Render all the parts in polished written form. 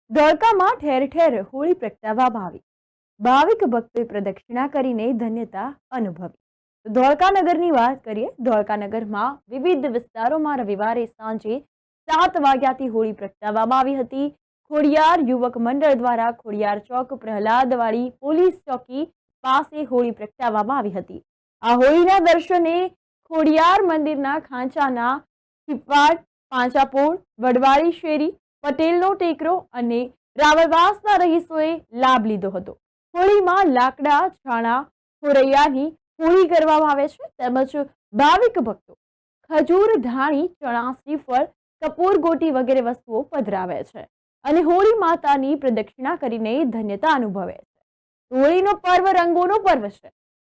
ધોળકામાં ઠેર ઠેર હોળી પ્રગટાવવામાં આવી। ભાવિક ભક્તોએ પ્રદક્ષિણા કરીને ધન્યતા અનુભવી। તો ધોળકા નગરની વાત કરીએ। ધોળકા નગરમાં વિવિધ વિસ્તારોમાં રવિવારે સાંજે 7 વાગ્યાથી હોળી પ્રગટાવવામાં આવી હતી। ખોડિયાર યુવક મંડળ દ્વારા ખોડિયાર ચોક પ્રહલાદવાડી પોલીસ ચોકી પાસે હોળી પ્રગટાવવામાં આવી હતી। આ હોળીના દર્શને ખોડિયાર મંદિરના ખાંચાના છીપવાડ, પાંચાપોળ, વડવાળી શેરી, પટેલનો ટેકરો અને રાવળવાસના રહીશોએ લાભ લીધો હતો। હોળીમાં લાકડા, છાણા, ખોરૈયાની હોળી કરવામાં આવે છે, તેમજ ભાવિક ભક્તો ખજૂર, ધાણી, ચણા, શ્રીફળ, કપૂર, ગોટી વગેરે વસ્તુઓ પધરાવે છે અને હોળી માતાની પ્રદક્ષિણા કરીને ધન્યતા અનુભવે છે। હોળીનો પર્વ રંગોનો પર્વ છે।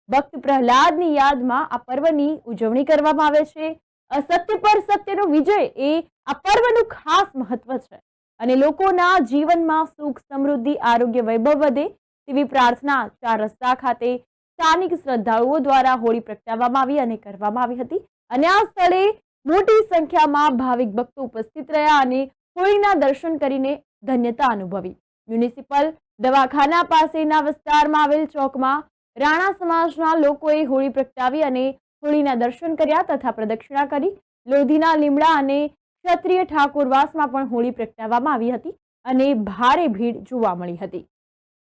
ભક્ત પ્રહલાદની યાદમાં આ પર્વની ઉજવણી કરવામાં આવે છે। અસત્ય પર સત્યનો વિજય એ આ પર્વનું ખાસ મહત્વ છે અને લોકોના જીવનમાં સુખ, સમૃદ્ધિ, આરોગ્ય, વૈભવ વધે તેવી પ્રાર્થના 4 રસ્તા ખાતે સ્થાનિક શ્રદ્ધાળુઓ દ્વારા હોળી પ્રગટાવવામાં આવી અને કરવામાં આવી હતી અને આ સ્થળે મોટી સંખ્યામાં ભાવિક ભક્તો ઉપસ્થિત રહ્યા અને હોળીના દર્શન કરીને ધન્યતા અનુભવી। મ્યુનિસિપલ દવાખાના પાસેના વિસ્તારમાં આવેલ ચોકમાં રાણા સમાજના લોકોએ હોળી પ્રગટાવી અને હોળીના દર્શન કર્યા તથા પ્રદક્ષિણા કરી। લોધીના લીમડા અને ક્ષત્રિય ઠાકોરવાસમાં પણ હોળી પ્રગટાવવામાં આવી હતી અને ભારે ભીડ જોવા મળી હતી।